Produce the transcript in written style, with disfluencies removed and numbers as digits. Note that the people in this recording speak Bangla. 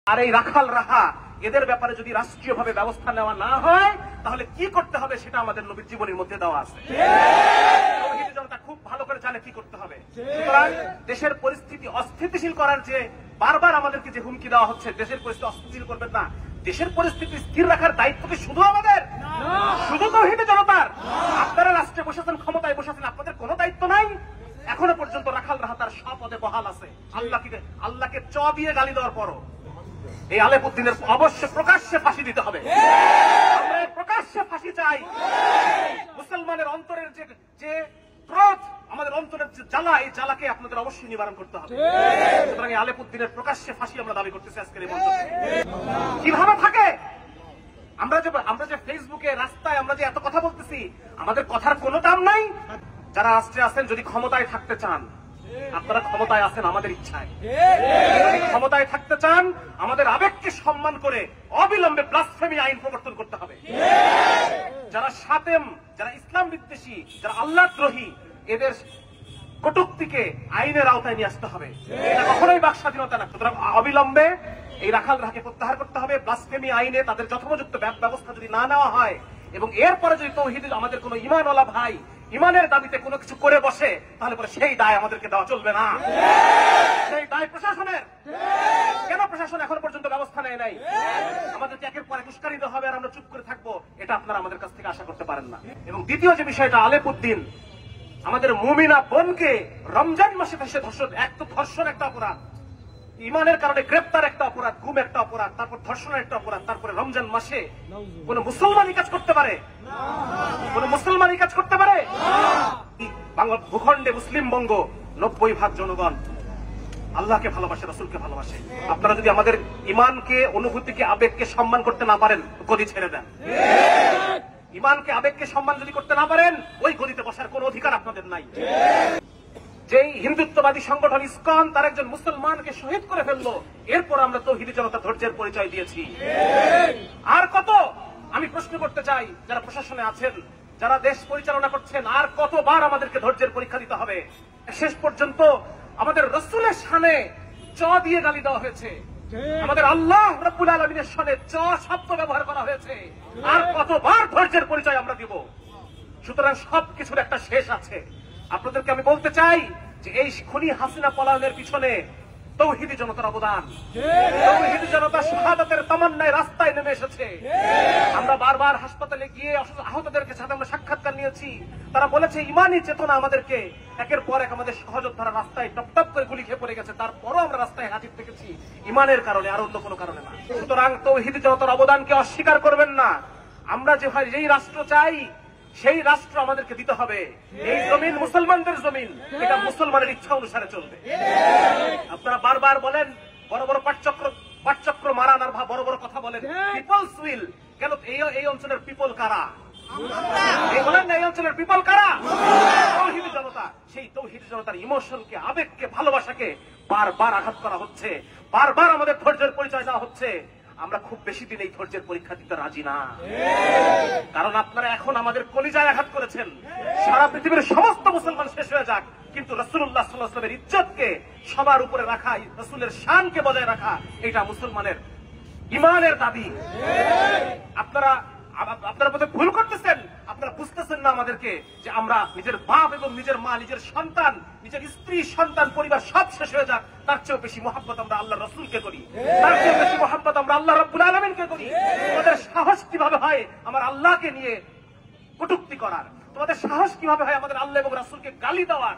আর এই রাখাল রাহা এদের ব্যাপারে যদি রাষ্ট্রীয়ভাবে ব্যবস্থা নেওয়া না হয় তাহলে কি করতে হবে সেটা আমাদের নবীর জীবনের মধ্যে দেওয়া আছে। তৌহিদি জনতা খুব ভালো করে জানে কি করতে হবে। সুতরাং দেশের পরিস্থিতি অস্থিতিশীল করার যে বারবার আমাদেরকে যে হুমকি দেওয়া হচ্ছে, দেশের পরিস্থিতি অস্থিতিশীল করবেন না, দেশের পরিস্থিতি স্থির রাখার দায়িত্ব কি শুধু আমাদের? শুধু তৌহিদি জনতার? আপনারা রাষ্ট্রে বসেছেন, ক্ষমতায় বসেছেন, আপনাদের কোনো দায়িত্ব নাই? এখনো পর্যন্ত রাখাল রাহা তার সব পদে বহাল আছে। আল্লাহকে চ দিয়ে গালি দেওয়ার পরও এই আলেপুদ্দিনের অবশ্যই প্রকাশ্যে ফাঁসি দিতে হবে। আমরা প্রকাশ্যে ফাঁসি চাই। মুসলমানের অন্তরের যে ক্রোধ, আমাদের অন্তরের যে জ্বালা, এই জ্বালাকে আপনাদের অবশ্যই নিবারণ করতে হবে। সুতরাং এই আলেপুদ্দিনের প্রকাশ্যে ফাঁসি আমরা দাবি করতেছি আজকের এই মঞ্চ থেকে। কিভাবে থাকে? আমরা যে ফেসবুকে, রাস্তায় আমরা যে এত কথা বলতেছি, আমাদের কথার কোনো দাম নাই। যারা রাষ্ট্রে আছেন, যদি ক্ষমতায় থাকতে চান, আপনারা ক্ষমতায় আছেন আমাদের ইচ্ছায়। যদি ক্ষমতায় থাকতে চান, আমাদের আবেগকে সম্মান করে অবিলম্বে ব্লাসফেমি আইন প্রবর্তন করতে হবে। যারা শাতেম, যারা ইসলাম বিদ্বেষী, যারা আল্লাহদ্রোহী, এদের কটূক্তিকে আইনের আওতায় নিয়ে আসতে হবে। এটা কখনোই বাক স্বাধীনতা না। সুতরাং অবিলম্বে এই রাখাল রাহাকে প্রত্যাহার করতে হবে। ব্লাসফেমি আইনে তাদের যথোপযুক্ত ব্যবস্থা যদি না নেওয়া হয়, এবং এরপরে যদি তৌহিদ আমাদের কোন ইমানওয়ালা ভাই ইমানের দাবিতে কোনো কিছু করে বসে, তাহলে পরে সেই দায় আমাদেরকে দেওয়া চলবে না। সেই দায় প্রশাসনের। কেন প্রশাসন এখন পর্যন্ত ব্যবস্থা নেয় নাই? আমাদেরকে একের পর এক উস্কানি দেওয়া হবে আর আমরা চুপ করে থাকবো, এটা আপনারা আমাদের কাছ থেকে আশা করতে পারেন না। এবং দ্বিতীয় যে বিষয়টা, আলেপুদ্দিন আমাদের মুমিনা বোনকে রমজান মাসে ফেসে ধর্ষণ, এক তো ধর্ষণ একটা অপরাধ, ইমানের কারণে গ্রেপ্তার একটা অপরাধ, গুম একটা অপরাধ, তারপর ধর্ষণের একটা অপরাধ, তারপরে রমজান মাসে কোন মুসলমানই কাজ করতে পারে? কোন মুসলমানই কাজ করতে পারে? বাংলা ভূখণ্ডে মুসলিম বঙ্গ 90% জনগণ আল্লাহকে ভালোবাসে, রাসূলকে ভালোবাসে। আপনারা যদি আমাদের ইমানকে, অনুভূতিকে, আবেগকে সম্মান করতে না পারেন, গদি ছেড়ে দেন। ইমানকে, আবেগকে সম্মান যদি করতে না পারেন, ওই গদিতে বসার কোন অধিকার আপনাদের নাই। যেই হিন্দুত্ববাদী সংগঠন ইসকন তার একজন মুসলমানকে শহীদ করে ফেললো, এরপর আমরা তৌহিদি জনতা ধৈর্যের পরিচয় দিয়েছি। আর কত? আমি প্রশ্ন করতে চাই, যারা প্রশাসনে আছেন, যারা দেশ পরিচালনা করছেন, আর কতবার আমাদেরকে ধৈর্যের পরীক্ষা দিতে হবে? শেষ পর্যন্ত আমাদের রাসূলের শানে চ দিয়ে গালি দেওয়া হয়েছে, আমাদের আল্লাহ রাব্বুল আলামিনের শানে চ শব্দ ব্যবহার করা হয়েছে। আর কতবার ধৈর্যের পরিচয় আমরা দিব? সুতরাং সবকিছুর একটা শেষ আছে। আপনাদেরকে আমি বলতে চাই যে এই খুনি হাসিনা পলায়নের পিছনে তৌহিদি জনতার অবদান। তৌহিদি জনতা শাহাদাতের তামান্নায় রাস্তায় নেমে এসেছে। আমরা বারবার হাসপাতালে গিয়ে আহতদের সাথে আমরা সাক্ষাৎকার নিয়েছি। তারা বলেছে ইমানি চেতনা আমাদেরকে একের পর এক আমাদের সহযোদ্ধারা রাস্তায় টপ টপ করে গুলি খেয়ে পড়ে গেছে, তারপরও আমরা রাস্তায় হাজির থেকেছি ইমানের কারণে, আর অন্য কোনো কারণে না। সুতরাং তৌহিদি জনতার অবদানকে অস্বীকার করবেন না। আমরা যেই রাষ্ট্র চাই, সেই রাষ্ট্র আমাদেরকে দিতে হবে। এই জমিন মুসলমানদের জমিন, এটা মুসলমানের ইচ্ছা অনুসারে চলবে। আপনারা বারবার বলেন বড় বড় পাটচক্র মারান আর বড় বড় কথা বলেন, পিপলস উইল। কেন? এই অঞ্চলের পিপল কারা? বলেন না, এই অঞ্চলের পিপল কারা? তৌহিদি জনতা। সেই তৌহিদি জনতার ইমোশনকে, আবেগকে, ভালোবাসাকে বারবার আঘাত করা হচ্ছে, বারবার আমাদের ধৈর্যের পরিচয় দেওয়া হচ্ছে। আমরা খুব বেশি দিন এই ধৈর্যের পরীক্ষা দিতে রাজি না। কারণ আপনারা এখন আমাদের কলিজায় আঘাত করেছেন। সারা পৃথিবীর সমস্ত মুসলমান শেষ হয়ে যাক, কিন্তু রাসূলুল্লাহ সাল্লাল্লাহু আলাইহি ওয়াসাল্লামের ইজ্জতকে সবার উপরে রাখা, রাসূলের শানকে বজায় রাখা, এটা মুসলমানের ইমানের দাবি। আপনারা বোধহয় ভুল করতেছেন। আপনারা বুঝতেছেন না আমাদেরকে যে আমরা নিজের বাপ এবং নিজের মা, নিজের সন্তান, নিজের স্ত্রী, সন্তান, পরিবার সব শেষ হয়ে যাক, তার চেয়েও বেশি মহব্বত আমরা আল্লাহ রাসূলকে করি, তার চেয়েও বেশি মহব্বত আমরা আল্লাহ রাব্বুল আলামিনকে করি। তোমাদের সাহস কিভাবে হয় আমার আল্লাহকে নিয়ে কটূক্তি করার? তোমাদের সাহস কিভাবে হয় আমাদের আল্লাহ এবং রাসূলকে গালি দেওয়ার?